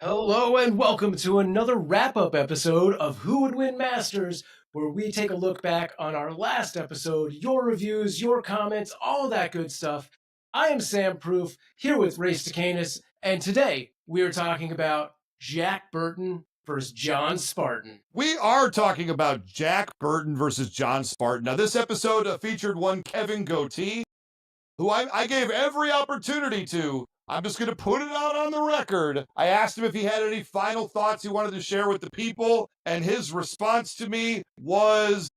Hello and welcome to another wrap-up episode of Who Would Win Masters, where we take a look back on our last episode, your reviews, your comments, all that good stuff. I am Sam Proof, here with Ray Stakenas, and today we are talking about Jack Burton versus John Spartan. We are talking about Jack Burton versus John Spartan. Now, this episode featured one Kevin Gootee, who I gave every opportunity to. I'm just going to put it out on the record. I asked him if he had any final thoughts he wanted to share with the people, and his response to me was,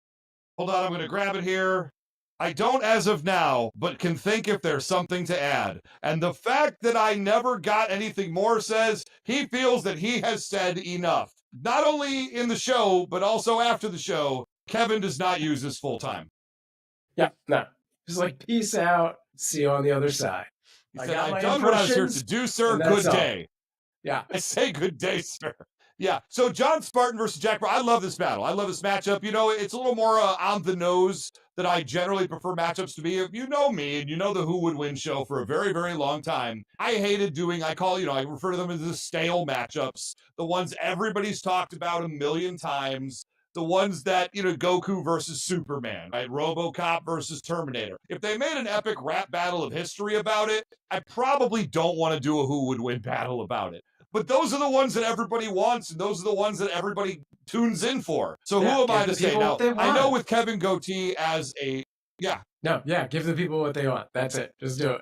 hold on, I'm going to grab it here. I don't as of now, but can think if there's something to add. And the fact that I never got anything more says he feels that he has said enough. Not only in the show, but also after the show, Kevin does not use this full time. Yeah, no. Just like, peace out, see you on the other side. He said, I've done what I was here to do, sir. Good day. Yeah. I say good day, sir. Yeah. So John Spartan versus Jack Burton. I love this battle. I love this matchup. You know, it's a little more on the nose that I generally prefer matchups to be. If you know me and you know the Who Would Win show for a very, very long time, I hated doing, I refer to them as the stale matchups, the ones everybody's talked about a million times. The ones that, Goku versus Superman, right? RoboCop versus Terminator. If they made an epic rap battle of history about it, I probably don't want to do a Who Would Win battle about it. But those are the ones that everybody wants, and those are the ones that everybody tunes in for. So who am I to say? Now, I know with Kevin Gootee as a, give the people what they want. That's it. Just do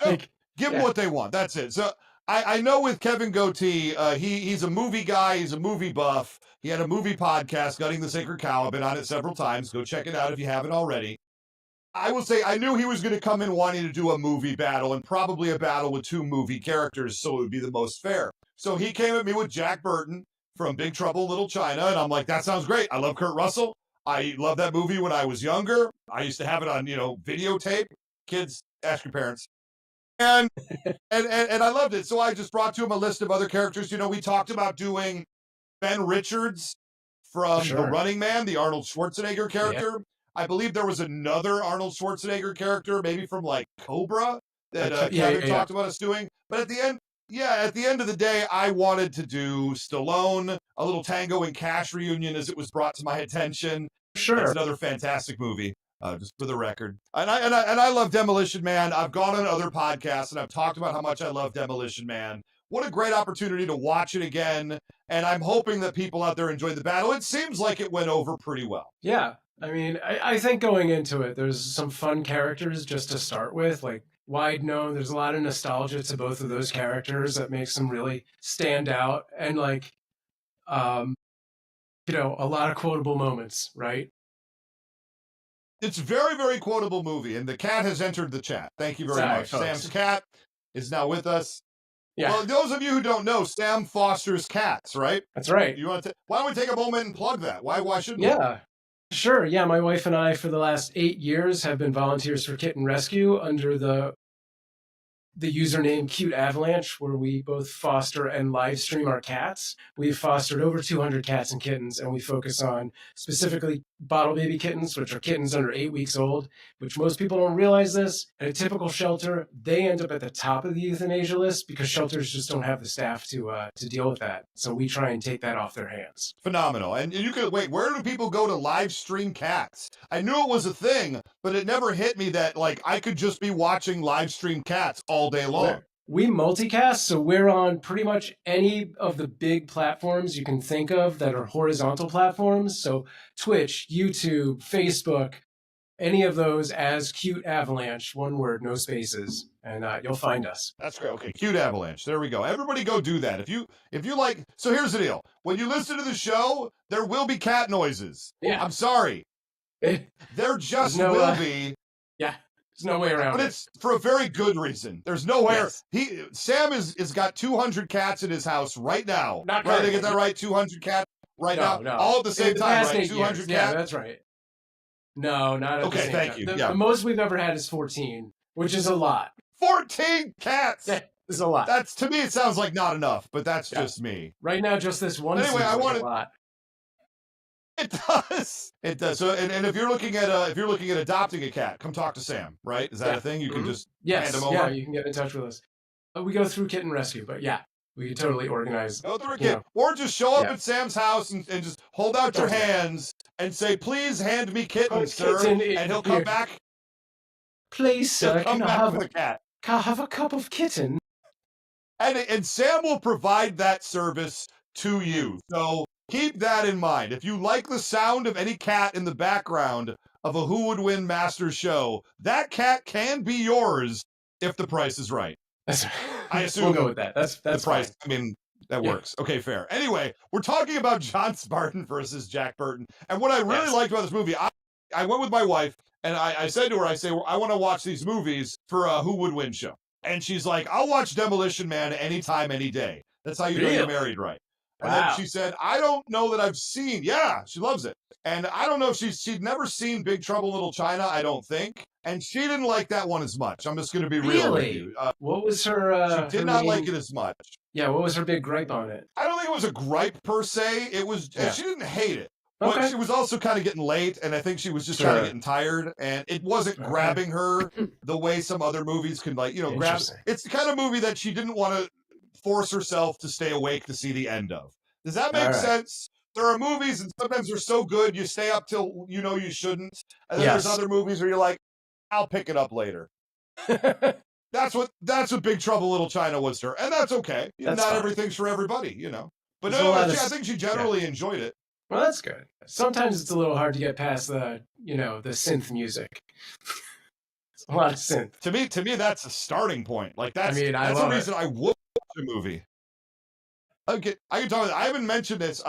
it. Give them what they want. That's it. So I know with Kevin Gootee, he's a movie guy. He's a movie buff. He had a movie podcast, Gutting the Sacred Cow. I've been on it several times. Go check it out if you haven't already. I will say I knew he was going to come in wanting to do a movie battle and probably a battle with two movie characters, so it would be the most fair. So he came at me with Jack Burton from Big Trouble in Little China, and I'm like, that sounds great. I love Kurt Russell. I love that movie when I was younger. I used to have it on, videotape. Kids, ask your parents. And I loved it. So I just brought to him a list of other characters. We talked about doing Ben Richards from The Running Man, the Arnold Schwarzenegger character. Yeah. I believe there was another Arnold Schwarzenegger character, maybe from like Cobra, that Kevin talked about us doing. But at the end of the day, I wanted to do Stallone, a little Tango and Cash reunion as it was brought to my attention. Sure. It's another fantastic movie. Just for the record. And I love Demolition Man. I've gone on other podcasts and I've talked about how much I love Demolition Man. What a great opportunity to watch it again. And I'm hoping that people out there enjoyed the battle. It seems like it went over pretty well. Yeah. I mean, I think going into it, there's some fun characters just to start with, like wide known. There's a lot of nostalgia to both of those characters that makes them really stand out. And like, a lot of quotable moments, right? It's a very, very quotable movie, and the cat has entered the chat. Thank you very much. Folks. Sam's cat is now with us. Yeah. Well, those of you who don't know, Sam fosters cats, right? That's right. Why don't we take a moment and plug that? Why shouldn't we? Yeah, sure. Yeah, my wife and I, for the last 8 years, have been volunteers for Kitten Rescue under the username Cute Avalanche, where we both foster and live stream our cats. We've fostered over 200 cats and kittens, and we focus on specifically bottle baby kittens, which are kittens under 8 weeks old, which most people don't realize this. At a typical shelter, they end up at the top of the euthanasia list because shelters just don't have the staff to deal with that. So we try and take that off their hands. Phenomenal. And you could wait, where do people go to live stream cats? I knew it was a thing, but it never hit me that I could just be watching live stream cats all day long. We multicast, so we're on pretty much any of the big platforms you can think of that are horizontal platforms. So Twitch, YouTube, Facebook, any of those as Cute Avalanche, one word, no spaces, and you'll find us. That's great. Okay, Cute Avalanche. There we go. Everybody go do that. If you like, so here's the deal. When you listen to the show, there will be cat noises. Yeah. I'm sorry. There just will be. Yeah. There's no way around it. But it's for a very good reason. There's nowhere. Yes. Sam is got 200 cats in his house right now. Not right? Did I get that right? 200 cats now? No. All at the same time, right? 200 cats? Yeah, that's right. No, not at the same time. Okay, thank you. The most we've ever had is 14, which is a lot. 14 cats! Yeah, it's a lot. That's, to me, it sounds like not enough, but that's just me. Right now, just this one anyway, I want a lot. It does. It does. So, and if you're looking at adopting a cat, come talk to Sam. Right? Is that a thing? You can just hand him over. Yeah, you can get in touch with us. We go through Kitten Rescue, but yeah. We could totally organize. Go through a You kit. know, Or just show up yeah. at Sam's house and just hold out your Yeah. hands and say, please hand me kitten, Put sir. kitten And he'll here. come back. Please, He'll sir, come back with a cat. can I have a cup of kitten? And Sam will provide that service to you. So keep that in mind. If you like the sound of any cat in the background of a Who Would Win Masters show, that cat can be yours if the price is right. I assume we'll go with that. That's the price. fine. I mean, that works. Okay, fair. Anyway, we're talking about John Spartan versus Jack Burton. And what I really liked about this movie, I went with my wife and I said to her, I want to watch these movies for a Who Would Win show. And she's like, I'll watch Demolition Man anytime, any day. That's how you know you're married, right? And then she said, I don't know that I've seen. Yeah, she loves it. And I don't know if she'd never seen Big Trouble in Little China, I don't think. And she didn't like that one as much. I'm just going to be real with you. What was her? She did not like it as much. Yeah, what was her big gripe on it? I don't think it was a gripe per se. It was she didn't hate it. But Okay. she was also kind of getting late, and I think she was just kind of getting tired, and it wasn't grabbing her the way some other movies can, like, grab. It's the kind of movie that she didn't want to force herself to stay awake to see the end of. Does that make sense? There are movies, and sometimes they're so good, you stay up till you know you shouldn't, and then there's other movies where you're like, I'll pick it up later. That's what Big Trouble in Little China was to her, and that's okay. Not everything's for everybody, But no, I think she generally enjoyed it. Well, that's good. Sometimes it's a little hard to get past the synth music. It's a lot of synth. To me, that's a starting point. Like that's the reason I would watch a movie. Okay, I can talk about. I haven't mentioned this.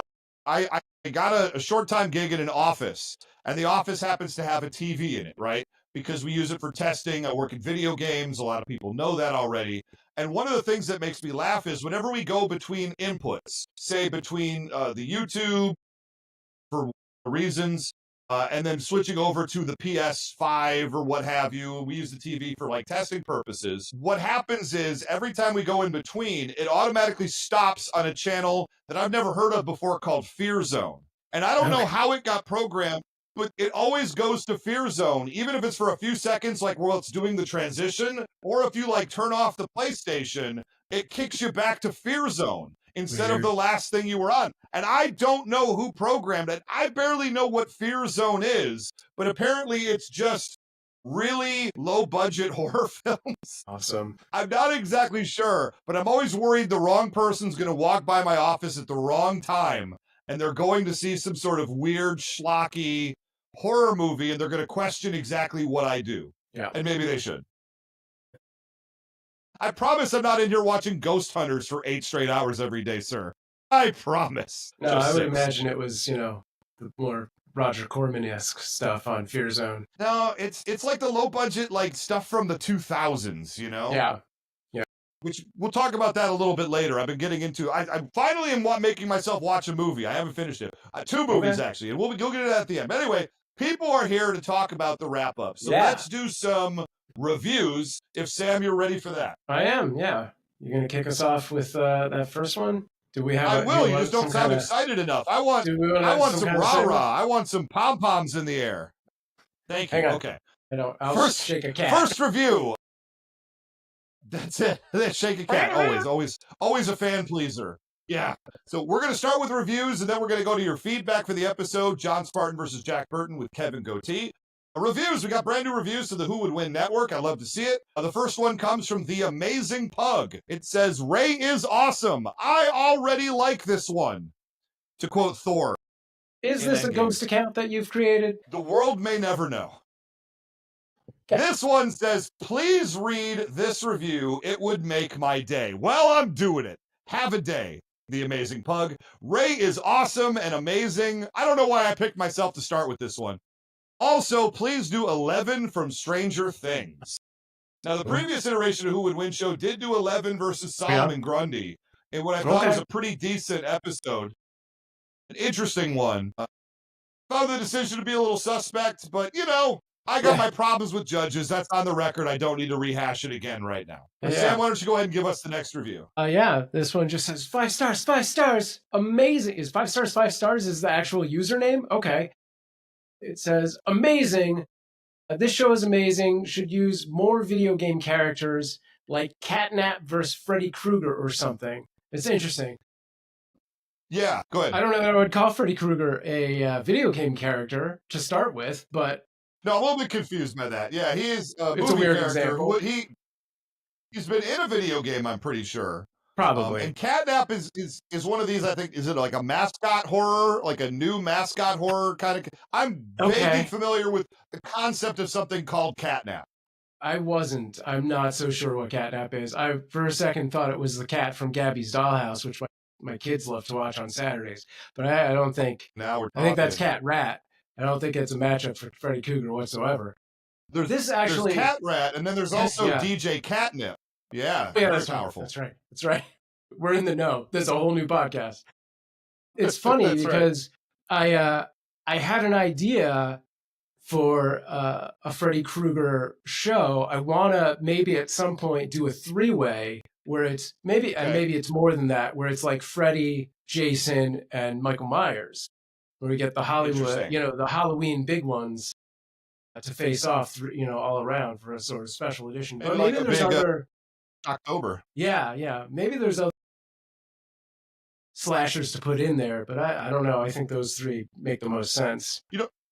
I got a short time gig in an office, and the office happens to have a TV in it, right? Because we use it for testing. I work in video games. A lot of people know that already. And one of the things that makes me laugh is whenever we go between inputs, say between the YouTube for reasons, and then switching over to the PS5 or what have you, we use the TV for like testing purposes. What happens is every time we go in between, it automatically stops on a channel that I've never heard of before called Fear Zone. And I don't know how it got programmed, but it always goes to Fear Zone, even if it's for a few seconds, like while it's doing the transition, or if you like turn off the PlayStation, it kicks you back to Fear Zone instead of the last thing you were on. And I don't know who programmed it. I barely know what Fear Zone is, but apparently it's just really low-budget horror films. Awesome. I'm not exactly sure, but I'm always worried the wrong person's going to walk by my office at the wrong time, and they're going to see some sort of weird, schlocky horror movie, and they're going to question exactly what I do. Yeah. And maybe they should. I promise I'm not in here watching Ghost Hunters for 8 straight hours every day, sir. I promise. No, I would imagine it was, the more Roger Corman-esque stuff on Fear Zone. No, it's like the low budget, like stuff from the 2000s, Yeah. Yeah. Which we'll talk about that a little bit later. I've been getting into. I finally am making myself watch a movie. I haven't finished it. 2 movies actually, and you'll get it at the end. But anyway, people are here to talk about the wrap up. So let's do some reviews. If Sam, you're ready for that. I am. Yeah. You're gonna kick us off with that first one. Do we have? I will. You just don't sound excited enough. I want some rah-rah. I want some pom-poms in the air. Thank you. Okay. I'll shake a cat. First review. That's it. Shake a cat. Always a fan pleaser. Yeah. So we're going to start with reviews, and then we're going to go to your feedback for the episode, John Spartan versus Jack Burton with Kevin Gootee. Reviews. We got brand new reviews to the Who Would Win Network. I love to see it. The first one comes from The Amazing Pug. It says, Ray is awesome. I already like this one. To quote Thor. Is this a ghost account that you've created? The world may never know. Okay. This one says, please read this review. It would make my day. Well, I'm doing it. Have a day. The Amazing Pug. Ray is awesome and amazing. I don't know why I picked myself to start with this one. Also, please do 11 from Stranger Things. Now, the previous iteration of Who Would Win show did do 11 versus Solomon Grundy, in what I thought was a pretty decent episode. An interesting one. Found the decision to be a little suspect, but, I got my problems with judges. That's on the record. I don't need to rehash it again right now. Sam, why don't you go ahead and give us the next review? This one just says 5 stars, 5 stars. Amazing. Is 5 stars, 5 stars is the actual username? Okay. It says, amazing. This show is amazing. Should use more video game characters like Catnap versus Freddy Krueger or something. It's interesting. Yeah, go ahead. I don't know that I would call Freddy Krueger a video game character to start with, but No, I'm a little bit confused by that. Yeah, he is a it's a movie weird character. example. He's been in a video game, I'm pretty sure. Probably. And Catnap is one of these. I think, is it like a mascot horror, like a new mascot horror kind of? I'm vaguely familiar with the concept of something called Catnap. I'm not so sure what Catnap is. I, for a second, thought it was the cat from Gabby's Dollhouse, which my kids love to watch on Saturdays. But I don't think. Now we're talking. I think that's Cat Rat. I don't think it's a matchup for Freddy Krueger whatsoever. There's Cat Rat, and then there's also DJ Catnip. Yeah, that's powerful. That's right. We're in the know. There's a whole new podcast. It's funny because I had an idea for a Freddy Krueger show. I want to maybe at some point do a 3-way where it's maybe it's more than that, where it's like Freddy, Jason, and Michael Myers, where we get the Hollywood, the Halloween big ones to face off, all around for a sort of special edition. But maybe there's other October. Yeah. Maybe there's other slashers to put in there, but I don't know. I think those 3 make the most sense.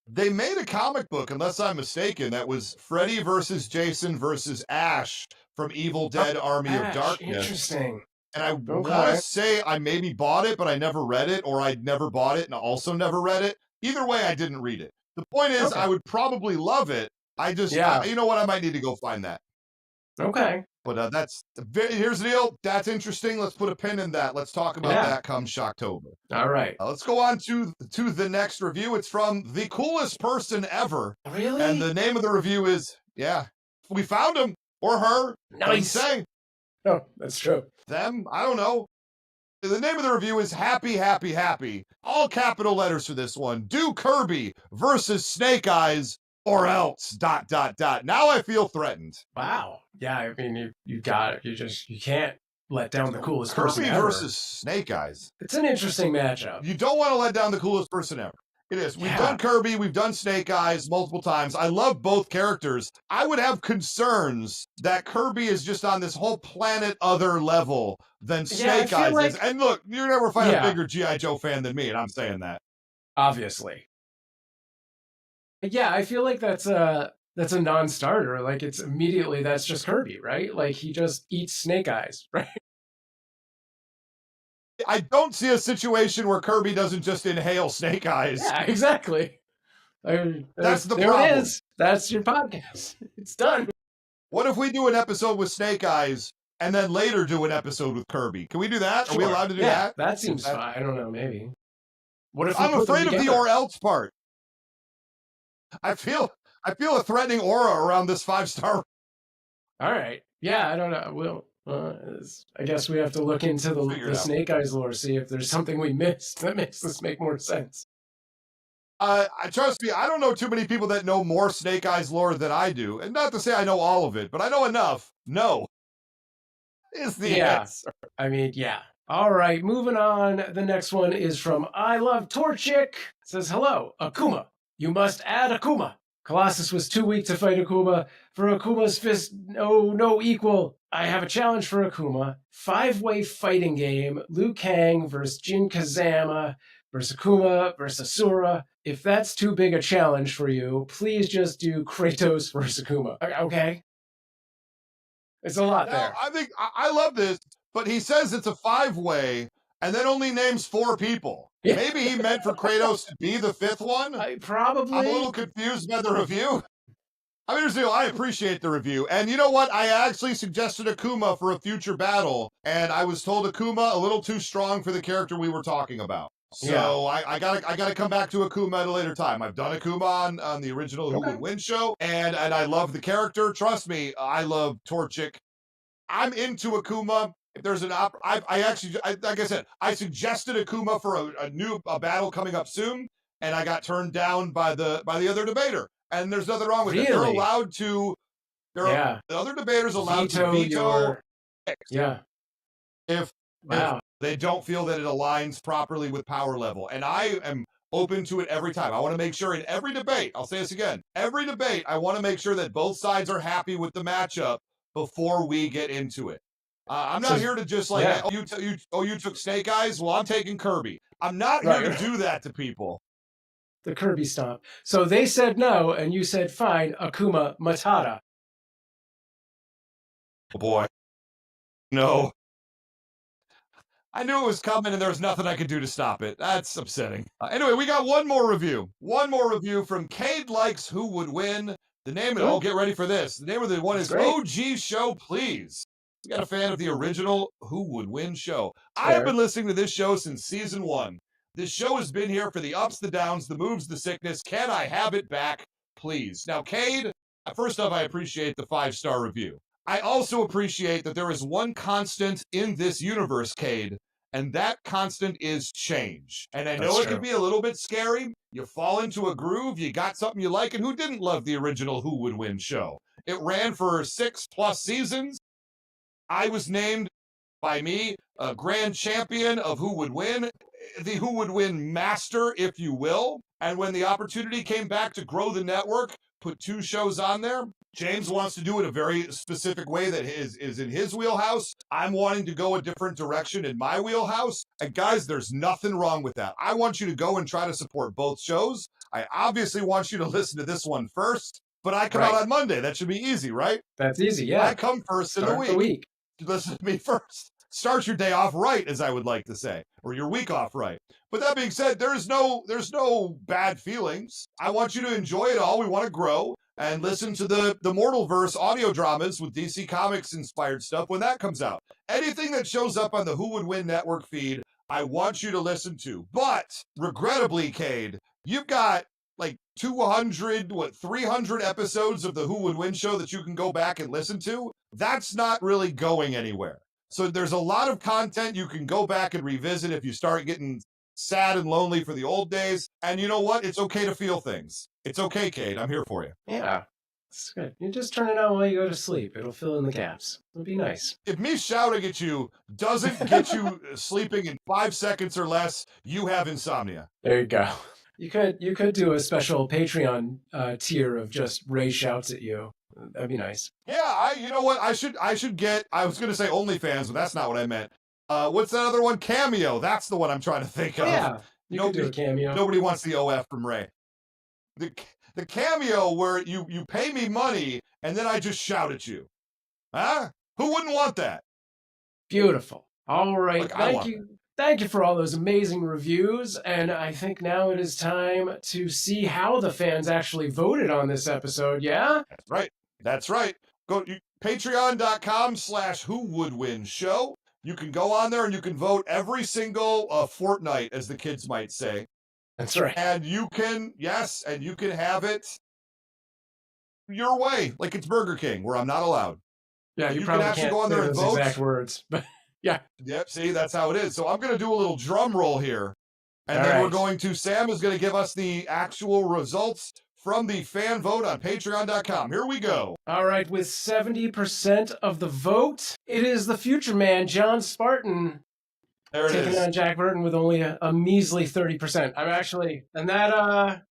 They made a comic book, unless I'm mistaken, that was Freddy versus Jason versus Ash from Evil Dead Army of Darkness. Interesting. And I want to say I maybe bought it, but I never read it, or I'd never bought it and also never read it. Either way, I didn't read it. The point is, I would probably love it. I just, you know what? I might need to go find that. Okay. But here's the deal. That's interesting. Let's put a pin in that. Let's talk about that come Shocktober. All right. Let's go on to the next review. It's from The Coolest Person Ever. Really? And the name of the review is, we found him or her. Nice. Say. Oh, that's true. Them, I don't know. The name of the review is Happy, Happy, Happy. All capital letters for this one. Do Kirby versus Snake Eyes or else, ... Now I feel threatened. Wow. Yeah, I mean, you got it. You can't let down the coolest person ever. Kirby versus Snake Eyes. It's an interesting matchup. You don't want to let down the coolest person ever. It is. We've done Kirby. We've done Snake Eyes multiple times. I love both characters. I would have concerns that Kirby is just on this whole planet other level than Snake Eyes is. And look, you're never find a bigger G.I. Joe fan than me, and I'm saying that. Obviously. Yeah, I feel like that's a non-starter. Like it's immediately that's just Kirby, right? Like he just eats Snake Eyes, right? I don't see a situation where Kirby doesn't just inhale Snake Eyes. Yeah, exactly. That's the there problem. It is. That's your podcast. It's done. What if we do an episode with Snake Eyes and then later do an episode with Kirby? Can we do that? Sure. Are we allowed to do that? That seems fine. I don't know, maybe. What if I'm afraid of the or else part. I feel a threatening aura around this 5-star. All right. Yeah, I don't know. I guess we have to look into the Snake Eyes lore, see if there's something we missed that makes this make more sense. Trust me, I don't know too many people that know more Snake Eyes lore than I do. And not to say I know all of it, but I know enough. No. Is the answer. I mean, yeah. All right, moving on. The next one is from I Love Torchic. It says, hello, Akuma. You must add Akuma. Colossus was too weak to fight Akuma. For Akuma's fist, no equal. I have a challenge for Akuma. 5-way fighting game. Liu Kang versus Jin Kazama versus Akuma versus Asura. If that's too big a challenge for you, please just do Kratos versus Akuma. Okay? It's a lot there. I think I love this, but he says it's a 5-way and then only names 4 people. Yeah. Maybe he meant for Kratos to be the 5th one? Probably. I'm a little confused by the review. I mean, I appreciate the review. And you know what? I actually suggested Akuma for a future battle, and I was told Akuma a little too strong for the character we were talking about. So I gotta come back to Akuma at a later time. I've done Akuma on the original Who Would Win show, and I love the character. Trust me, I love Torchic. I'm into Akuma. If there's an like I said, I suggested Akuma for a battle coming up soon, and I got turned down by the other debater. And there's nothing wrong with it. They're allowed to. The other debaters allowed to veto. If they don't feel that it aligns properly with power level, and I am open to it every time. I want to make sure in every debate. I'll say this again. Every debate, I want to make sure that both sides are happy with the matchup before we get into it. I'm So not here to just like, yeah, you took Snake Eyes. Well, I'm taking Kirby. I'm not here to right. do that to people. The Kirby stomp. So they said no, and you said fine. Akuma Matata. Oh boy, no. I knew it was coming, and there was nothing I could do to stop it. That's upsetting. Anyway, we got one more review. One more review from Cade Likes Who Would Win. The name of it, Good. oh, get ready for this. The name of the one That's is great. OG Show, Please. You got a fan of the original Who Would Win show. I have Fair. been listening to this show since season 1. This show has been here for the ups, the downs, the moves, the sickness. Can I have it back, please? Now, Cade, first off, I appreciate the 5-star review. I also appreciate that there is one constant in this universe, Cade, and that constant is change. And I know That's it true. can be a little bit scary. You fall into a groove, you got something you like, and who didn't love the original Who Would Win show? It ran for 6+ seasons. I was named by me a grand champion of Who Would Win, the Who Would Win master, if you will. And when the opportunity came back to grow the network, put 2 shows on there, James wants to do it a very specific way that is in his wheelhouse. I'm wanting to go a different direction in my wheelhouse. And guys, there's nothing wrong with that. I want you to go and try to support both shows. I obviously want you to listen to this one first, but I come out on Monday. That should be easy, right? That's easy, yeah. I come first in the week. Listen to me first. Start your day off right, as I would like to say, or your week off right. But that being said, there's no bad feelings. I want you to enjoy it all. We want to grow and listen to the Mortalverse audio dramas with DC Comics inspired stuff when that comes out. Anything that shows up on the Who Would Win network feed, I want you to listen to. But regrettably, Cade, you've got like 300 episodes of the Who Would Win show that you can go back and listen to. That's not really going anywhere. So there's a lot of content you can go back and revisit if you start getting sad and lonely for the old days. And you know what? It's okay to feel things. It's okay, Cade. I'm here for you. Yeah. It's good. You just turn it on while you go to sleep. It'll fill in the gaps. It'll be nice. If me shouting at you doesn't get you sleeping in 5 seconds or less, you have insomnia. There you go. You could do a special Patreon tier of just Ray shouts at you. That'd be nice. Yeah, you know what? I should get, I was going to say OnlyFans, but that's not what I meant. What's that other one? Cameo. That's the one I'm trying to think of. Yeah, you could do a cameo. Nobody wants the OF from Ray. The cameo where you pay me money and then I just shout at you. Huh? Who wouldn't want that? Beautiful. All right. Look, Thank you. Thank you for all those amazing reviews. And I think now it is time to see how the fans actually voted on this episode. Yeah? That's right. That's right. Go to patreon.com/whowouldwinshow. You can go on there and you can vote every single fortnight, as the kids might say. That's right. And you can have it your way, like it's Burger King, where I'm not allowed. Yeah, you probably can actually can't go on there say and those vote. exact words, but yeah. Yep, see, that's how it is. So I'm going to do a little drum roll here. And then Sam is going to give us the actual results from the fan vote on patreon.com. Here we go. All right, with 70% of the vote, it is the future man, John Spartan, taking on Jack Burton with only a measly 30%. I'm actually, and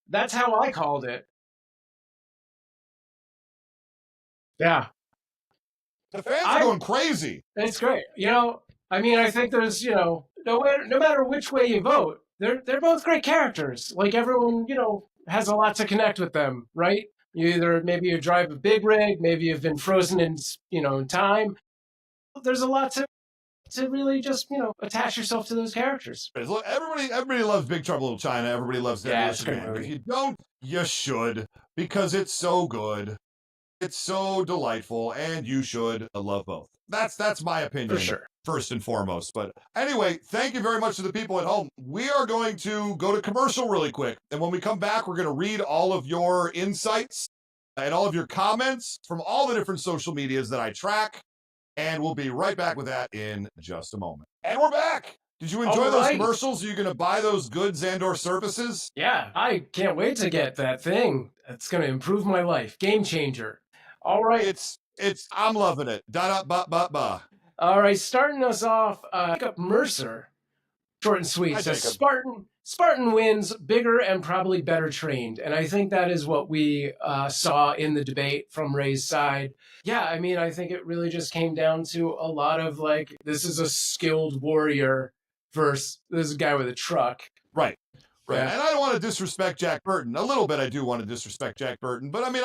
that's how I called it. Yeah. The fans are going crazy. It's great. I mean, I think there's, no matter which way you vote, they're both great characters. Like everyone, has a lot to connect with them, right? Maybe you drive a big rig, maybe you've been frozen in time. There's a lot to really just, attach yourself to those characters. Look, everybody loves Big Trouble in Little China. Everybody loves Demolition. Yeah, if you don't, you should, because it's so good. It's so delightful, and you should love both. That's my opinion. For sure. First and foremost. But anyway, thank you very much to the people at home. We are going to go to commercial really quick. And when we come back, we're going to read all of your insights and all of your comments from all the different social medias that I track. And we'll be right back with that in just a moment. And we're back. Did you enjoy those commercials? Are you going to buy those goods and/or services? Yeah, I can't wait to get that thing. It's going to improve my life. Game changer. All right. I'm loving it. Da-da-ba-ba-ba. All right, starting us off, Jacob Mercer, short and sweet, says, Spartan, Spartan wins, bigger and probably better trained. And I think that is what we saw in the debate from Ray's side. Yeah, I mean, I think it really just came down to a lot of like, this is a skilled warrior versus this is a guy with a truck. Right. Right. Yeah. And I don't want to disrespect Jack Burton. A little bit I do want to disrespect Jack Burton. But I mean,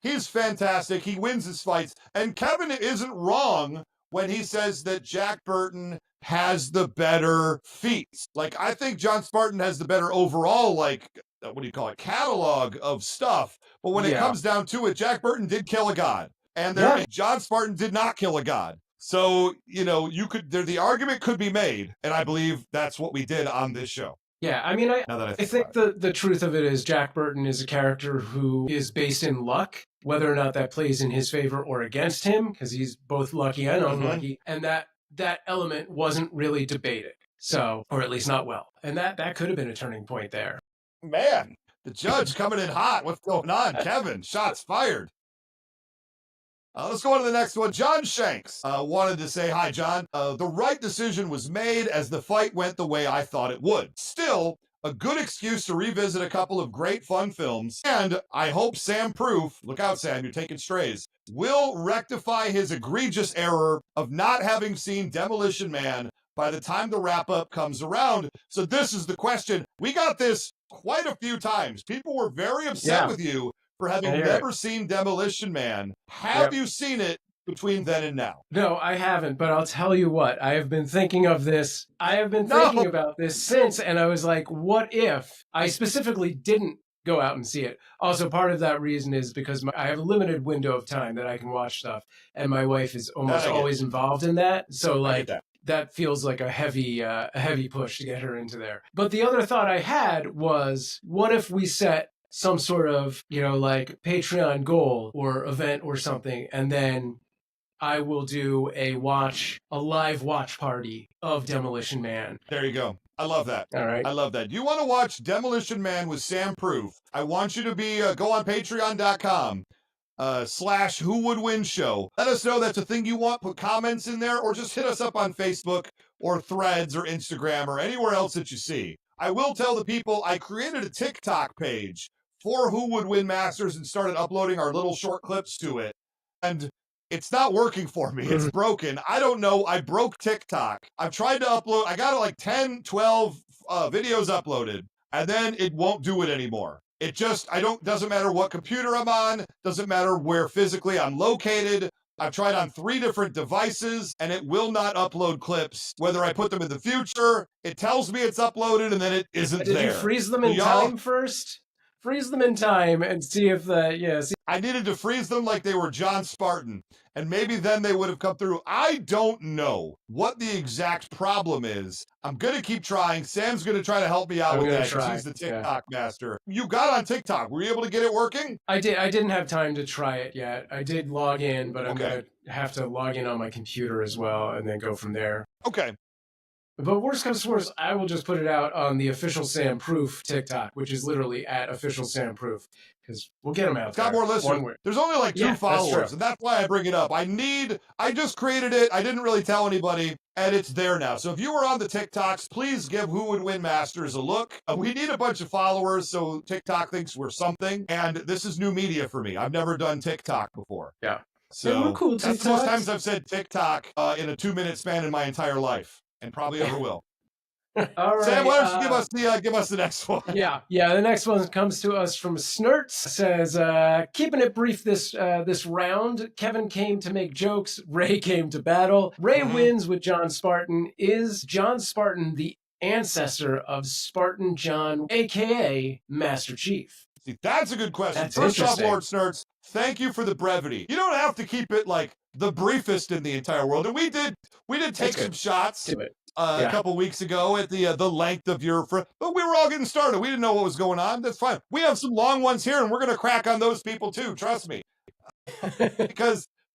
he's fantastic. He wins his fights. And Kevin isn't wrong when he says that Jack Burton has the better feats. Like, I think John Spartan has the better overall, like, what do you call it, catalog of stuff. But when it comes down to it, Jack Burton did kill a god. And John Spartan did not kill a god. So, you know, the argument could be made. And I believe that's what we did on this show. Yeah, I mean, I think the truth of it is Jack Burton is a character who is based in luck, whether or not that plays in his favor or against him, because he's both lucky and unlucky, and that element wasn't really debated, so, or at least not well, and that could have been a turning point there. Man, the judge coming in hot. What's going on, Kevin? Shots fired. Let's go on to the next one. John Shanks wanted to say, hi, John. The right decision was made as the fight went the way I thought it would. Still, a good excuse to revisit a couple of great fun films. And I hope Sam Proof, look out, Sam, you're taking strays, will rectify his egregious error of not having seen Demolition Man by the time the wrap-up comes around. So this is the question. We got this quite a few times. People were very upset with you for having never seen Demolition Man. Have you seen it between then and now? No, I haven't, but I'll tell you what. I have been thinking of this. I have been thinking about this since, and I was like, what if I specifically didn't go out and see it? Also, part of that reason is because I have a limited window of time that I can watch stuff, and my wife is almost always involved in that. So, like, that feels like a heavy push to get her into there. But the other thought I had was, what if we set some sort of, you know, like Patreon goal or event or something, and then I will do a live watch party of Demolition Man. There you go. I love that. All right. I love that. You want to watch Demolition Man with Sam Proof? I want you to go on patreon.com /who-would-win-show. Let us know that's a thing you want. Put comments in there, or just hit us up on Facebook or Threads or Instagram or anywhere else that you see. I will tell the people I created a TikTok page for Who Would Win Masters and started uploading our little short clips to it. And it's not working for me. It's broken. I don't know. I broke TikTok. I've tried to upload. I got like 10, 12 videos uploaded, and then it won't do it anymore. It just, doesn't matter what computer I'm on, doesn't matter where physically I'm located. I've tried on 3 different devices, and it will not upload clips. Whether I put them in the future, it tells me it's uploaded, and then it isn't there. Did you freeze them in time first? Freeze them in time and see if I needed to freeze them like they were John Spartan, and maybe then they would have come through. I don't know what the exact problem is. I'm going to keep trying. Sam's going to try to help me out with that because he's the TikTok master. You got on TikTok. Were you able to get it working? I did. I didn't have time to try it yet. I did log in, but I'm going to have to log in on my computer as well and then go from there. Okay. But worst comes to worst, I will just put it out on the official Sam Proof TikTok, which is literally at official Sam Proof, because we'll get them out. It's got more listeners. There's only like 2 followers, and that's why I bring it up. I just created it. I didn't really tell anybody, and it's there now. So if you were on the TikToks, please give Who Would Win Masters a look. We need a bunch of followers, so TikTok thinks we're something, and this is new media for me. I've never done TikTok before. Yeah. So cool, that's the most times I've said TikTok in a 2-minute span in my entire life. And probably ever will. All right, Sam, why don't you give us the next one? Yeah. The next one comes to us from Snurts. Says, keeping it brief this round. Kevin came to make jokes. Ray came to battle. Ray wins with John Spartan. Is John Spartan the ancestor of Spartan John, aka Master Chief? See, that's a good question. That's First off, Lord Snurts, thank you for the brevity. You don't have to keep it like the briefest in the entire world. And we did take some shots a couple weeks ago at the length of your but we were all getting started. We didn't know what was going on. That's fine. We have some long ones here, and we're gonna crack on those people too. Trust me.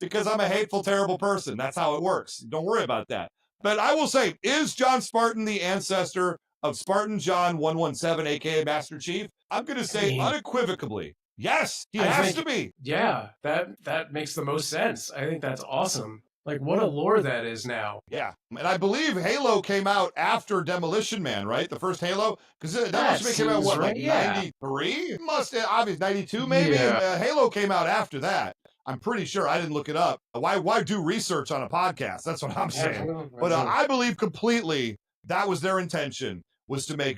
because I'm a hateful, terrible person. That's how it works. Don't worry about that. But I will say, is John Spartan the ancestor of Spartan John 117, aka Master Chief? I'm gonna say unequivocally. Yes, he has to be. Yeah, that makes the most sense. I think that's awesome. Like, what a lore that is now. Yeah. And I believe Halo came out after Demolition Man, right? The first Halo? Because Demolition Man came out, what, right? like Yeah. 93? Must obviously 92 maybe? Yeah. And, Halo came out after that. I'm pretty sure. I didn't look it up. Why do research on a podcast? That's what I'm saying. But I believe completely that was their intention, was to make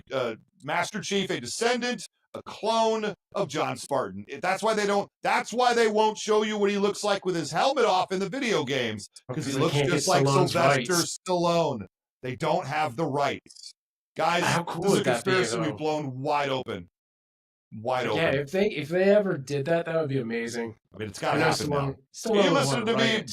Master Chief a descendant, a clone of John Spartan. That's why they won't show you what he looks like with his helmet off in the video games, because he looks just like Sylvester Stallone. They don't have the rights. Guys, this is a conspiracy we've blown wide open. Wide open. Yeah, if they ever did that, that would be amazing. I mean, it's got to happen now. You listen to me,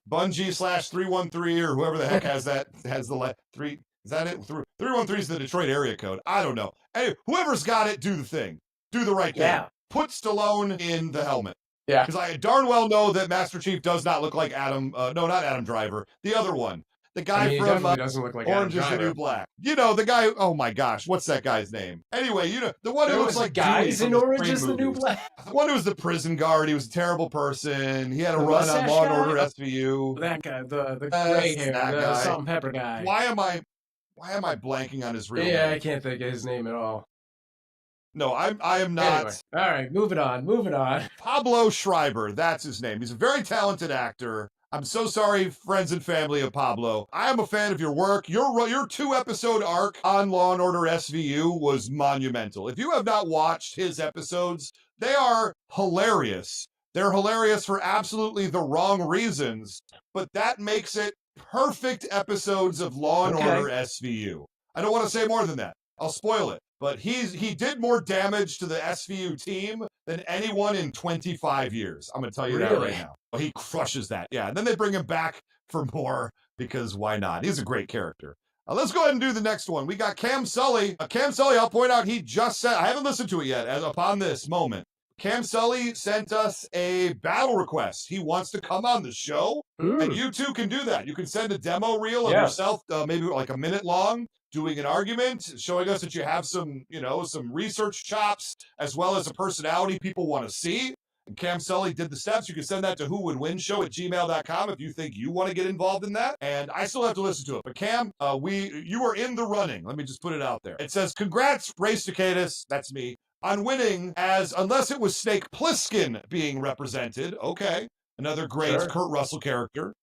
Bungie/313 or whoever the heck has the 3. Is that it? 313 is the Detroit area code. I don't know. Anyway, whoever's got it, do the thing. Do the right thing. Yeah. Put Stallone in the helmet. Yeah. Because I darn well know that Master Chief does not look like Adam. No, not Adam Driver. The other one. The guy from doesn't look like Orange is the New Black. You know, the guy, oh my gosh, what's that guy's name? Anyway, you know, the one who looks like guys in Orange is the New Black. The one who was the prison guard. He was a terrible person. He had a run on Law and Order SVU. That guy, the gray hair, the salt and pepper guy. Why am I blanking on his real name? Yeah, I can't think of his name at all. No, I am not. Anyway, all right, moving on. Pablo Schreiber, that's his name. He's a very talented actor. I'm so sorry, friends and family of Pablo. I am a fan of your work. Your 2-episode arc on Law and Order SVU was monumental. If you have not watched his episodes, they are hilarious. They're hilarious for absolutely the wrong reasons, but that makes it perfect episodes of Law and Order SVU. I don't want to say more than that. I'll spoil it. But he did more damage to the SVU team than anyone in 25 years. I'm going to tell you that right now. He crushes that. Yeah. And then they bring him back for more because why not? He's a great character. Let's go ahead and do the next one. We got Cam Sully. Cam Sully, I'll point out, he just said, I haven't listened to it yet as upon this moment. Cam Sully sent us a battle request. He wants to come on the show, and you too can do that. You can send a demo reel of yourself, maybe like a minute long, doing an argument, showing us that you have some research chops, as well as a personality people want to see. And Cam Sully did the steps. You can send that to whowouldwinshow@gmail.com if you think you want to get involved in that. And I still have to listen to it. But Cam, you are in the running. Let me just put it out there. It says, congrats, Ray Stakenas, that's me, on winning as unless it was Snake Plissken being represented. Okay. Another great Kurt Russell character.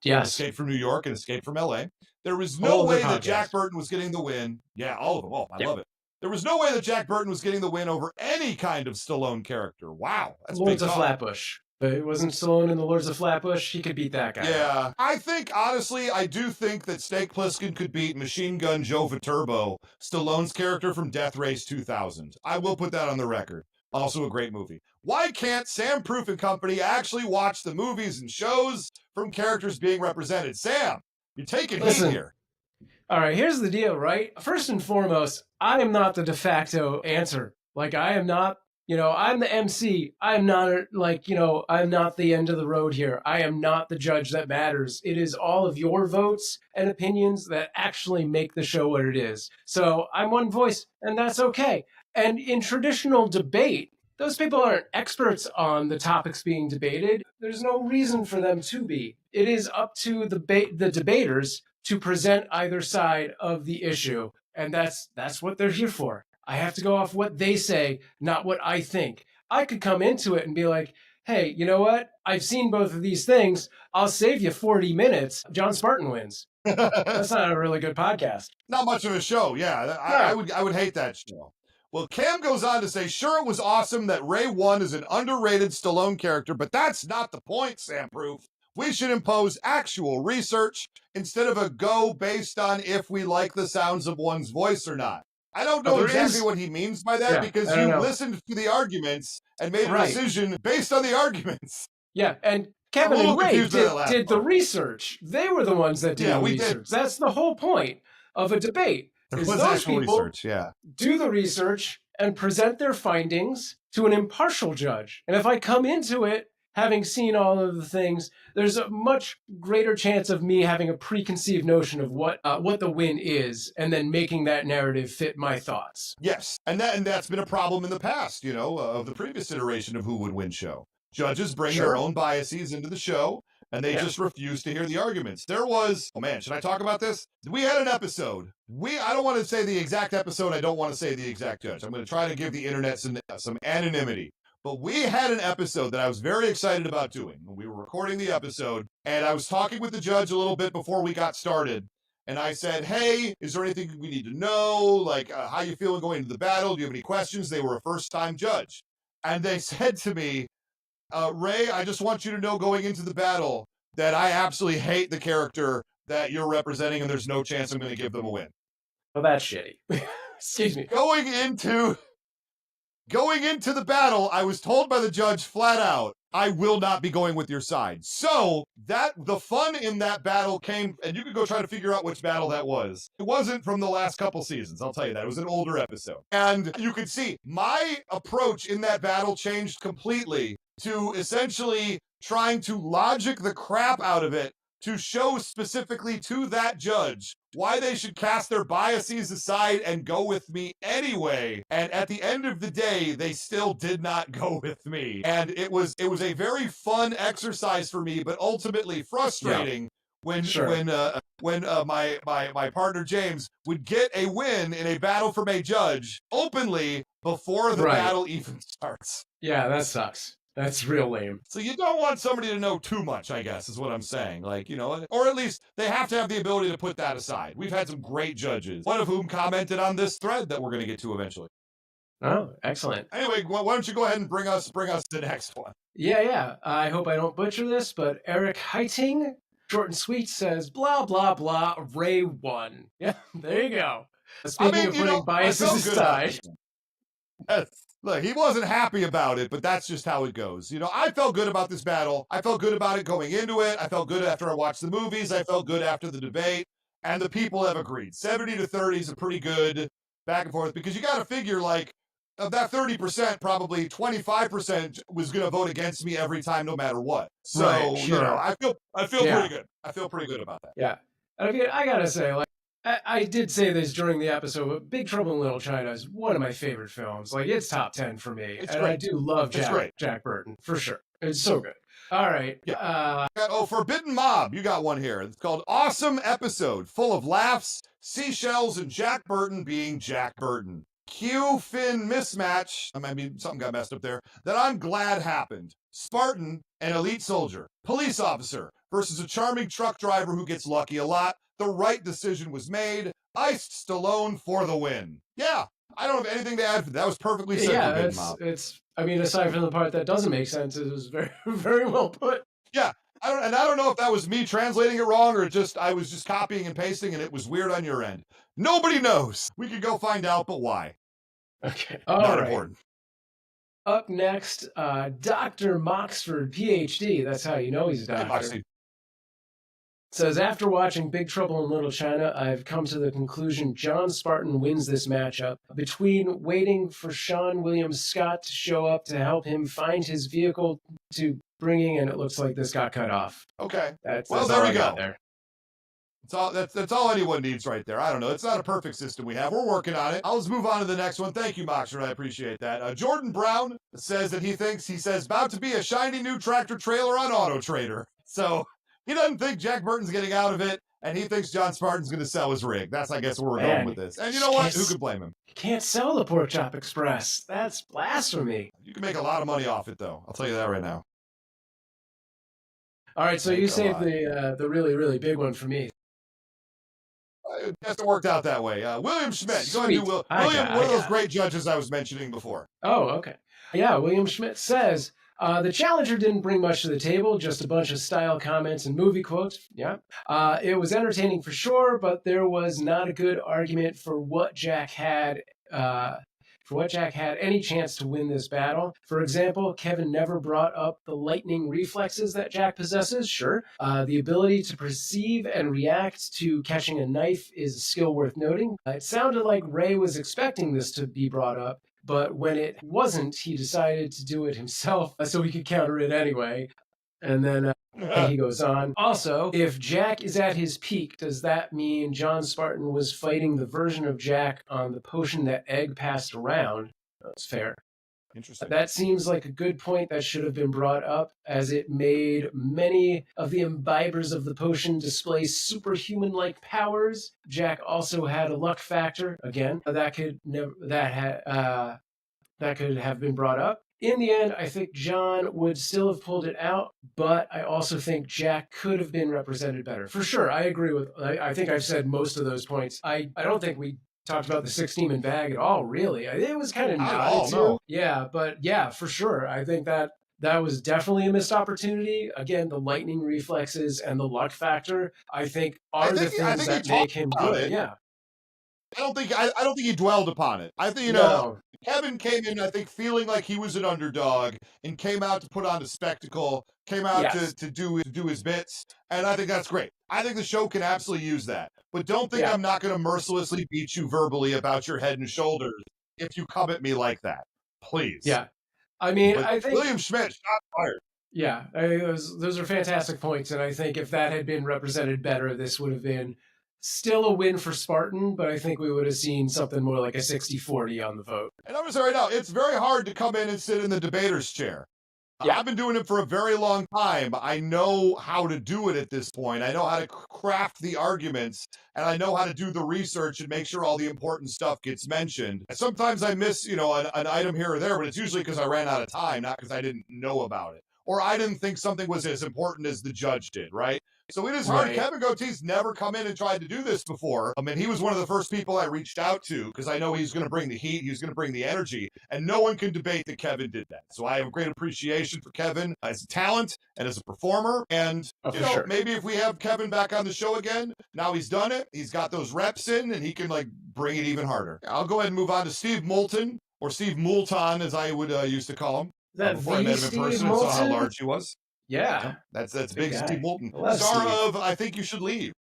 Yes. Escape from New York and Escape from LA. There was no way that Jack Burton was getting the win. Yeah, all of them. Oh, I love it. There was no way that Jack Burton was getting the win over any kind of Stallone character. Wow. That's Lords of Flatbush. But it wasn't Stallone in the Lords of Flatbush. He could beat that guy. Yeah. I think, honestly, I do think that Snake Plissken could beat Machine Gun Joe Viterbo, Stallone's character from Death Race 2000. I will put that on the record. Also a great movie. Why can't Sam Proof and Company actually watch the movies and shows from characters being represented? Sam, you're taking heat here. All right, here's the deal, right? First and foremost, I am not the de facto answer. Like, I am not, I'm the MC. I'm not, I'm not the end of the road here. I am not the judge that matters. It is all of your votes and opinions that actually make the show what it is. So I'm one voice, and that's okay. And in traditional debate, those people aren't experts on the topics being debated. There's no reason for them to be. It is up to the debaters to present either side of the issue. And that's what they're here for. I have to go off what they say, not what I think. I could come into it and be like, hey, you know what? I've seen both of these things. I'll save you 40 minutes. John Spartan wins. That's not a really good podcast. Not much of a show. Yeah, I would hate that show. Well, Cam goes on to say, sure, it was awesome that Ray won as an underrated Stallone character, but that's not the point, Sam Proof. We should impose actual research instead of a go based on if we like the sounds of one's voice or not. I don't know exactly what he means by that because you listened to the arguments and made a decision based on the arguments. Yeah, and Kevin and Ray did the research. They were the ones that did the research. That's the whole point of a debate. There was actual research, do the research and present their findings to an impartial judge. And if I come into it having seen all of the things, there's a much greater chance of me having a preconceived notion of what the win is, and then making that narrative fit my thoughts. Yes, and that's been a problem in the past, of the previous iteration of Who Would Win show. Judges bring their own biases into the show, and they just refused to hear the arguments. There was, oh man, should I talk about this? We had an episode. I don't want to say the exact episode. I don't want to say the exact judge. I'm going to try to give the internet some anonymity. But we had an episode that I was very excited about doing. We were recording the episode, and I was talking with the judge a little bit before we got started. And I said, hey, is there anything we need to know? Like, how you feeling going into the battle? Do you have any questions? They were a first-time judge. And they said to me, Ray, I just want you to know going into the battle that I absolutely hate the character that you're representing, and there's no chance I'm going to give them a win. Well, that's shitty. Excuse me. Going into the battle, I was told by the judge flat out, I will not be going with your side. So the fun in that battle came, and you could go try to figure out which battle that was. It wasn't from the last couple seasons, I'll tell you that. It was an older episode. And you could see my approach in that battle changed completely to essentially trying to logic the crap out of it to show specifically to that judge why they should cast their biases aside and go with me anyway. And at the end of the day, they still did not go with me. And it was a very fun exercise for me, but ultimately frustrating when my partner James would get a win in a battle from a judge openly before the battle even starts. Yeah, that sucks. That's real lame. So you don't want somebody to know too much, I guess, is what I'm saying. Like, you know, or at least they have to have the ability to put that aside. We've had some great judges, one of whom commented on this thread that we're going to get to eventually. Oh, excellent. Anyway, why don't you go ahead and bring us the next one? Yeah. I hope I don't butcher this, but Eric Heiting, short and sweet, says, blah, blah, blah, Ray won. Yeah, there you go. Speaking of putting biases aside. Yes. Look, he wasn't happy about it, but that's just how it goes. You know, I felt good about this battle. I felt good about it going into it. I felt good after I watched the movies. I felt good after the debate. And the people have agreed. 70-30 is a pretty good back and forth, because you got to figure, like, of that 30%, probably 25% was going to vote against me every time, no matter what. So, you know, I feel pretty good. I feel pretty good about that. Yeah. I mean, I got to say, like, I did say this during the episode, but Big Trouble in Little China is one of my favorite films. Like, it's top 10 for me. It's and great. I do love Jack Burton, for sure. It's so good. All right. Yeah. Forbidden Mob. You got one here. It's called Awesome Episode, full of laughs, seashells, and Jack Burton being Jack Burton. Q-Fin mismatch. I mean, something got messed up there. That I'm glad happened. Spartan, an elite soldier. Police officer versus a charming truck driver who gets lucky a lot. The right decision was made. Iced Stallone for the win. Yeah, I don't have anything to add. That was perfectly said. Yeah, it's. I mean, aside from the part that doesn't make sense, it was very, very well put. Yeah, I don't know if that was me translating it wrong or just I was just copying and pasting and it was weird on your end. Nobody knows. We could go find out, but why? Okay, not important. Up next, Dr. Moxford, PhD. That's how you know he's a doctor. Says, after watching Big Trouble in Little China, I've come to the conclusion John Spartan wins this matchup. Between waiting for Sean William Scott to show up to help him find his vehicle to bringing, and it looks like this got cut off. Okay. That's there we go. There. That's all anyone needs right there. I don't know. It's not a perfect system we have. We're working on it. I'll just move on to the next one. Thank you, Moxford. I appreciate that. Jordan Brown says that he says, about to be a shiny new tractor trailer on Auto Trader. So he doesn't think Jack Burton's getting out of it, and he thinks John Spartan's going to sell his rig. That's, I guess, where we're going with this. And you know what? Who could blame him? You can't sell the Pork Chop Express. That's blasphemy. You can make a lot of money off it, though. I'll tell you that right now. All right, so you saved the really, really big one for me. It hasn't worked out that way. William Schmidt. Go ahead and do William, one of those great judges I was mentioning before. Oh, okay. Yeah, William Schmidt says, the challenger didn't bring much to the table, just a bunch of style comments and movie quotes. Yeah. It was entertaining for sure, but there was not a good argument for what Jack had any chance to win this battle. For example, Kevin never brought up the lightning reflexes that Jack possesses. Sure. The ability to perceive and react to catching a knife is a skill worth noting. It sounded like Ray was expecting this to be brought up, but when it wasn't, he decided to do it himself so he could counter it anyway. And then he goes on. Also, if Jack is at his peak, does that mean John Spartan was fighting the version of Jack on the potion that Egg passed around? That's fair. Interesting. That seems like a good point that should have been brought up, as it made many of the imbibers of the potion display superhuman-like powers. Jack also had a luck factor, again, that could have been brought up. In the end, I think John would still have pulled it out, but I also think Jack could have been represented better. For sure, I agree with. I think I've said most of those points. I don't think we talked about the 6-demon bag at all. Really, it was kind of Not at nodded all, to. no. Yeah, but yeah, for sure, I think that was definitely a missed opportunity. Again, the lightning reflexes and the luck factor, I think, are the things that make him good. Yeah. I don't think he dwelled upon it. I think No. Kevin came in, I think, feeling like he was an underdog and came out to put on a spectacle, came out Yes. to do his bits, and I think that's great. I think the show can absolutely use that. But don't think Yeah. I'm not going to mercilessly beat you verbally about your head and shoulders if you come at me like that. Please. Yeah. I mean, But I think William Schmidt, shot fired. Yeah, those are fantastic points, and I think if that had been represented better, this would have been still a win for Spartan, but I think we would have seen something more like a 60-40 on the vote. And I'm going to say right now, it's very hard to come in and sit in the debater's chair. Yeah. I've been doing it for a very long time. I know how to do it at this point. I know how to craft the arguments, and I know how to do the research and make sure all the important stuff gets mentioned. And sometimes I miss, an item here or there, but it's usually because I ran out of time, not because I didn't know about it. Or I didn't think something was as important as the judge did, right? So it is hard. Right. Kevin Gootee's never come in and tried to do this before. I mean, he was one of the first people I reached out to because I know he's going to bring the heat, he's going to bring the energy, and no one can debate that Kevin did that. So I have great appreciation for Kevin as a talent and as a performer. And, sure. maybe if we have Kevin back on the show again, now he's done it, he's got those reps in, and he can, bring it even harder. I'll go ahead and move on to Steve Moulton, or Steve Moulton, as I would used to call him. Before I met him in person and saw how large he was. Yeah. That's big guy. Steve Moulton. Love Star Steve. of I Think You Should Leave.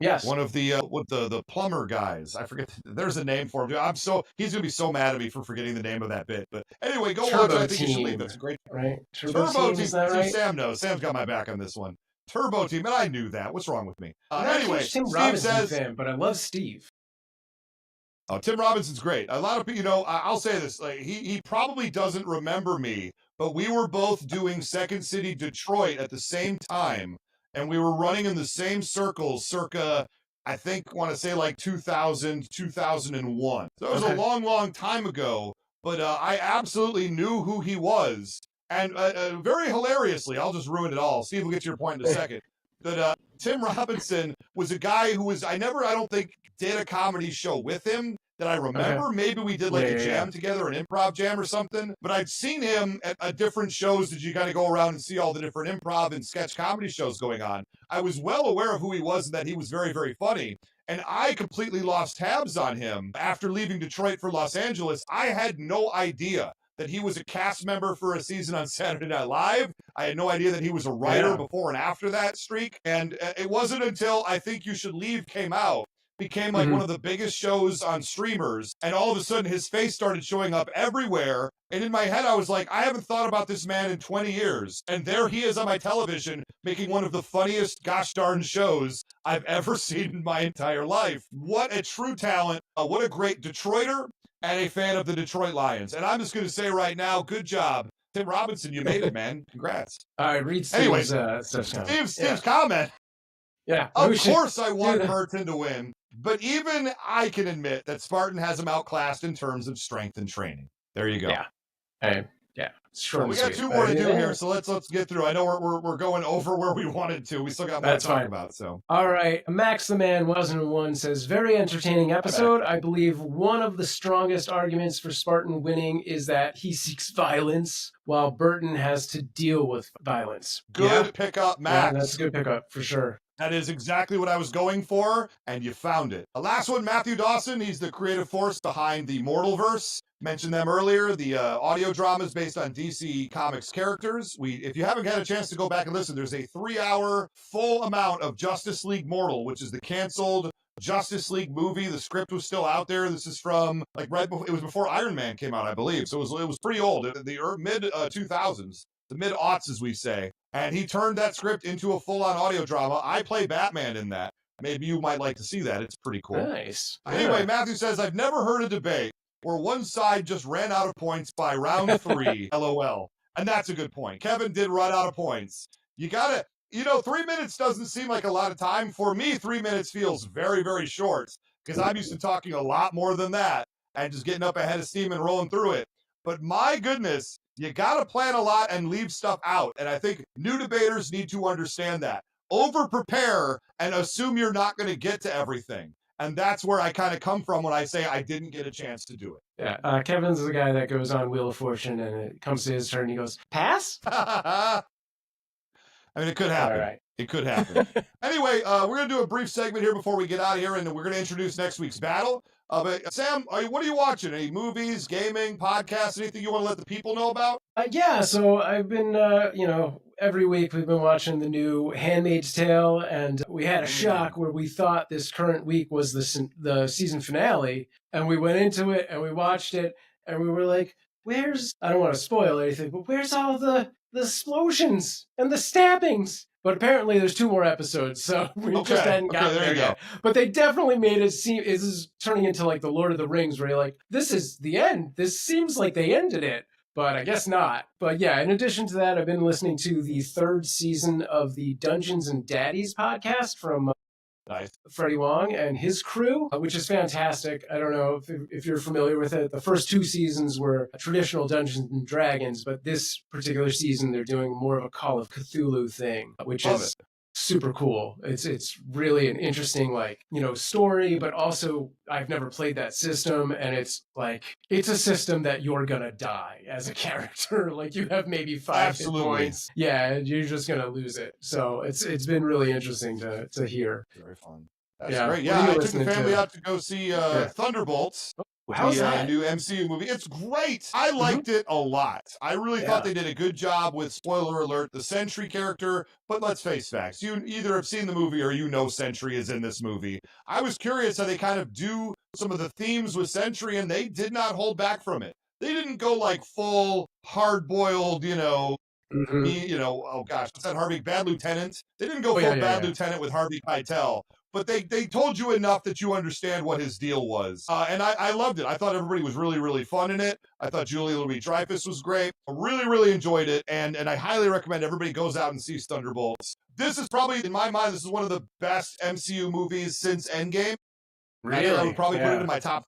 Yes. One of the plumber guys. I forget. There's a name for him. He's gonna be so mad at me for forgetting the name of that bit. But anyway, go watch I Think You Should Leave. That's a great. Right. Turbo Team. Is that right? Sam knows. Sam's got my back on this one. Turbo Team, and I knew that. What's wrong with me? Anyway, Tim Steve Robinson says, fan, but I love Steve. Oh, Tim Robinson's great. A lot of people, I'll say this, he probably doesn't remember me, but we were both doing Second City Detroit at the same time, and we were running in the same circles circa, I think, want to say 2000, 2001. So it was a long, long time ago, but I absolutely knew who he was. And very hilariously, I'll just ruin it all. Steve will get to your point in a second. That Tim Robinson was a guy who I don't think did a comedy show with him that I remember. Okay. Maybe we did a jam together, an improv jam or something. But I'd seen him at different shows that you kind of go around and see all the different improv and sketch comedy shows going on. I was well aware of who he was and that he was very, very funny. And I completely lost tabs on him after leaving Detroit for Los Angeles. I had no idea that he was a cast member for a season on Saturday Night Live. I had no idea that he was a writer before and after that streak. And it wasn't until I Think You Should Leave came out, became one of the biggest shows on streamers. And all of a sudden his face started showing up everywhere. And in my head, I was like, I haven't thought about this man in 20 years. And there he is on my television making one of the funniest gosh darn shows I've ever seen in my entire life. What a true talent. What a great Detroiter. And a fan of the Detroit Lions. And I'm just going to say right now, good job. Tim Robinson, you made it, man. Congrats. All right, read Steve's Steve's comment. Yeah. Of course I want Burton to win, but even I can admit that Spartan has him outclassed in terms of strength and training. There you go. Yeah. So we got two more to do here, so let's get through. I know we're going over where we wanted to. We still got more to talk about. So all right, Max the Man 1001 says, very entertaining episode. I believe one of the strongest arguments for Spartan winning is that he seeks violence while Burton has to deal with violence. Good pickup, Max. Yeah, that's a good pickup for sure. That is exactly what I was going for, and you found it. The last one, Matthew Dawson. He's the creative force behind the Mortalverse. Mentioned them earlier. The audio drama is based on DC Comics characters. If you haven't had a chance to go back and listen, there's a 3-hour full amount of Justice League Mortal, which is the canceled Justice League movie. The script was still out there. This is from right before, it was before Iron Man came out, I believe. So it was pretty old. The mid 2000s, the mid aughts, as we say. And he turned that script into a full-on audio drama. I play Batman in that. Maybe you might like to see that. It's pretty cool. Nice. Anyway, Matthew says, I've never heard a debate where one side just ran out of points by round 3, LOL. And that's a good point. Kevin did run out of points. You gotta, 3 minutes doesn't seem like a lot of time. For me, 3 minutes feels very, very short because I'm used to talking a lot more than that and just getting up ahead of steam and rolling through it. But my goodness, you gotta plan a lot and leave stuff out. And I think new debaters need to understand that. Over prepare and assume you're not going to get to everything. And that's where I kind of come from when I say I didn't get a chance to do it. Yeah, Kevin's the guy that goes on Wheel of Fortune and it comes to his turn and he goes, pass? I mean, it could happen. All right. It could happen. Anyway, we're going to do a brief segment here before we get out of here, and we're going to introduce next week's battle. But Sam, what are you watching? Any movies, gaming, podcasts, anything you want to let the people know about? Yeah, so I've been, every week we've been watching the new Handmaid's Tale, and we had a shock where we thought this current week was the season finale, and we went into it and we watched it, and we were like, I don't want to spoil anything, but where's all the explosions and the stabbings? But apparently there's 2 more episodes, so we just hadn't gotten there yet. But they definitely made it seem, this is turning into like the Lord of the Rings, where you're like, this is the end. This seems like they ended it, but I guess not. But yeah, in addition to that, I've been listening to the 3rd season of the Dungeons and Daddies podcast from Freddie Wong and his crew, which is fantastic. I don't know if you're familiar with it. The first 2 seasons were traditional Dungeons and Dragons, but this particular season they're doing more of a Call of Cthulhu thing, which is super cool. It's really an interesting story, but also I've never played that system, and it's a system that you're gonna die as a character. Like you have maybe 5 hit points. Yeah, you're just gonna lose it. So it's been really interesting to hear. Very fun. That's great. Yeah, I took the family out to go see Thunderbolts. How's that? New MCU movie. It's great. I liked it a lot. I really thought they did a good job with, spoiler alert, the Sentry character. But let's face facts. You either have seen the movie or Sentry is in this movie. I was curious how they kind of do some of the themes with Sentry, and they did not hold back from it. They didn't go like full hard-boiled, oh gosh, what's that Harvey? Bad Lieutenant? They didn't go full Bad Lieutenant with Harvey Keitel. But they told you enough that you understand what his deal was. And I loved it. I thought everybody was really, really fun in it. I thought Julia Louis-Dreyfus was great. I really, really enjoyed it. And I highly recommend everybody goes out and sees Thunderbolts. This is probably, in my mind, this is one of the best MCU movies since Endgame. Really? I would probably put it in my top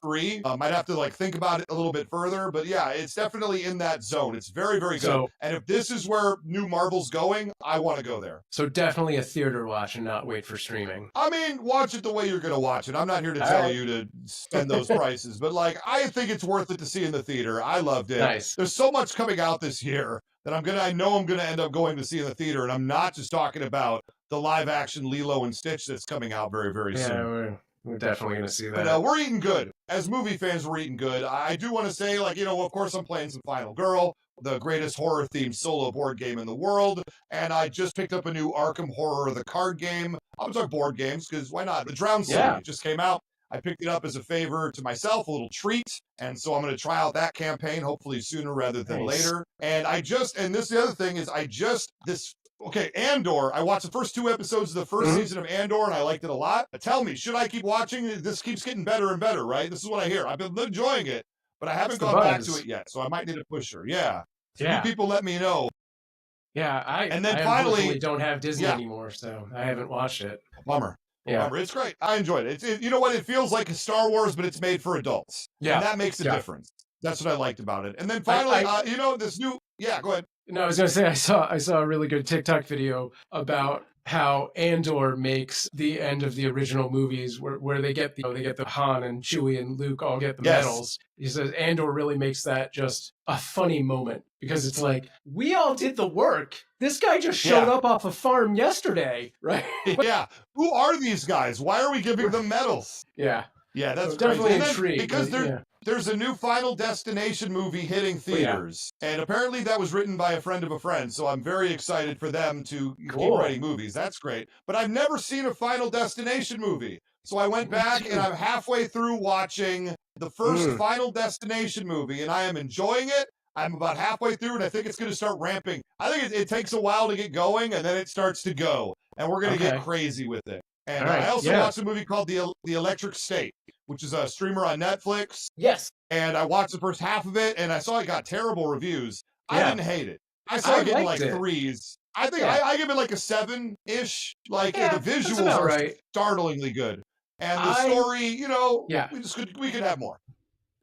3. Might have to think about it a little bit further, but yeah, it's definitely in that zone. It's very, very good. And if this is where new Marvel's going, I want to go there. So definitely a theater watch and not wait for streaming. I mean, watch it the way you're going to watch it. I'm not here to tell you to spend those prices, but I think it's worth it to see in the theater. I loved it. Nice. There's so much coming out this year that I know I'm going to end up going to see in the theater, and I'm not just talking about the live action Lilo and Stitch that's coming out very, very soon. We're definitely going to see that. But we're eating good. As movie fans, we're eating good. I do want to say, of course, I'm playing some Final Girl, the greatest horror-themed solo board game in the world. And I just picked up a new Arkham Horror, the card game. I'm talking board games, because why not? The Drowned City just came out. I picked it up as a favor to myself, a little treat. And so I'm going to try out that campaign, hopefully sooner rather than later. And the other thing is, Andor. I watched the first 2 episodes of the first season of Andor, and I liked it a lot. But tell me, should I keep watching? This keeps getting better and better, right? This is what I hear. I've been enjoying it, but I haven't gone back to it yet, so I might need a pusher. Yeah. So you people let me know. Yeah, and then finally don't have Disney anymore, so I haven't watched it. Bummer. Yeah. Bummer. It's great. I enjoyed it. You know what? It feels like a Star Wars, but it's made for adults. Yeah. And that makes a difference. That's what I liked about it. And then finally, this new... Yeah, go ahead. No, I was going to say, I saw a really good TikTok video about how Andor makes the end of the original movies where they get the Han and Chewie and Luke all get the medals. He says Andor really makes that just a funny moment because it's like, we all did the work. This guy just showed up off a farm yesterday, right? Yeah. Who are these guys? Why are we giving them medals? Yeah. Yeah, that's so definitely intrigued. Because there's a new Final Destination movie hitting theaters. And apparently that was written by a friend of a friend. So I'm very excited for them to keep writing movies. That's great. But I've never seen a Final Destination movie. So I went back and I'm halfway through watching the first Final Destination movie, and I am enjoying it. I'm about halfway through, and I think it's going to start ramping. I think it takes a while to get going, and then it starts to go. And we're going to get crazy with it. And I also watched a movie called The Electric State, which is a streamer on Netflix. Yes. And I watched the first half of it, and I saw it got terrible reviews. I Yeah. didn't hate it. I saw it getting like liked it. 3s. I think Yeah. I give it like a 7-ish. Like Yeah, the that's visuals about are right. startlingly good, and the story, you know, Yeah. we could have more.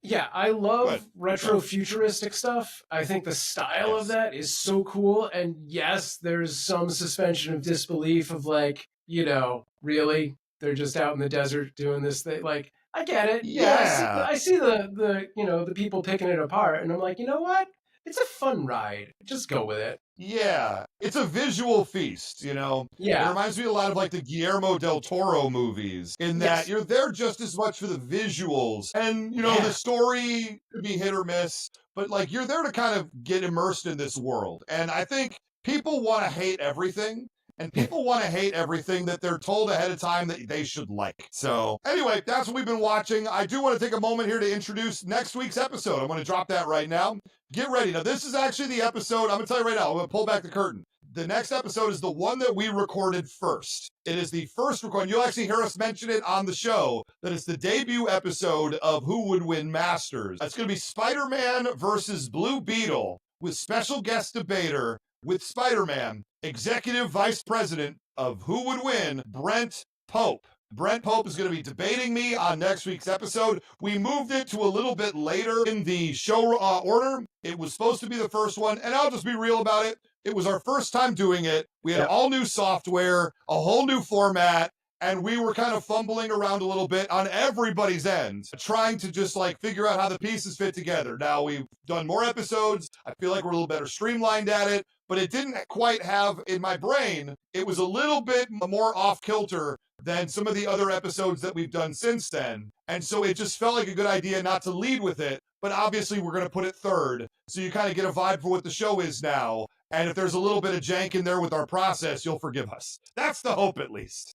Yeah, I love Good. retro futuristic stuff. I think the style of that is so cool. And yes, there's some suspension of disbelief of like, you know, really? They're just out in the desert doing this thing. Like, I get it. Yeah. I see the you know, the people picking it apart, and I'm like, you know what? It's a fun ride. Just go with it. Yeah, it's a visual feast, you know? It Yeah. reminds me a lot of like the Guillermo del Toro movies, in that Yes. you're there just as much for the visuals. And, you know, Yeah. the story could be hit or miss, but like you're there to kind of get immersed in this world. And I think people want to hate everything. And people want to hate everything that they're told ahead of time that they should like. So anyway, that's what we've been watching. I do want to take a moment here to introduce next week's episode. I'm going to drop that right now. Get ready. Now, this is actually the episode. I'm going to tell you right now. I'm going to pull back the curtain. The next episode is the one that we recorded first. It is the first recording. You'll actually hear us mention it on the show, that it's the debut episode of Who Would Win Masters. It's going to be Spider-Man versus Blue Beetle with special guest debater with Spider-Man, Executive Vice President of Who Would Win, Brent Pope. Brent Pope is going to be debating me on next week's episode. We moved it to a little bit later in the show order. It was supposed to be the first one, and I'll just be real about it. It was our first time doing it. We had all new software, a whole new format, and we were kind of fumbling around a little bit on everybody's end, trying to just like figure out how the pieces fit together. Now we've done more episodes. I feel like we're a little better streamlined at it, but it didn't quite have, in my brain, it was a little bit more off kilter than some of the other episodes that we've done since then. And so it just felt like a good idea not to lead with it, but obviously we're going to put it third. So you kind of get a vibe for what the show is now. And if there's a little bit of jank in there with our process, you'll forgive us. That's the hope, at least.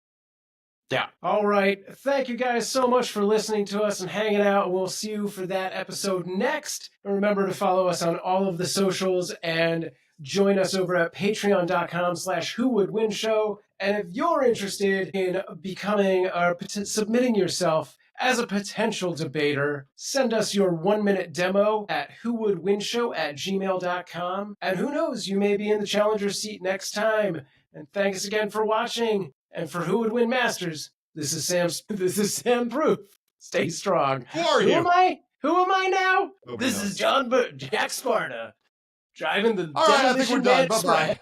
Yeah. All right. Thank you guys so much for listening to us and hanging out. We'll see you for that episode next. And remember to follow us on all of the socials and join us over at patreon.com/whowouldwinshow. And if you're interested in becoming or submitting yourself as a potential debater, send us your 1-minute demo at whowouldwinshow@gmail.com. And who knows, you may be in the challenger seat next time. And thanks again for watching. And for Who Would Win Masters, this is Sam Proof. Stay strong. Who are you? Who am I? Who am I now? Nobody This knows. is Jack Sparta, driving the All right, I think Demolition we're done. Man Bye-bye.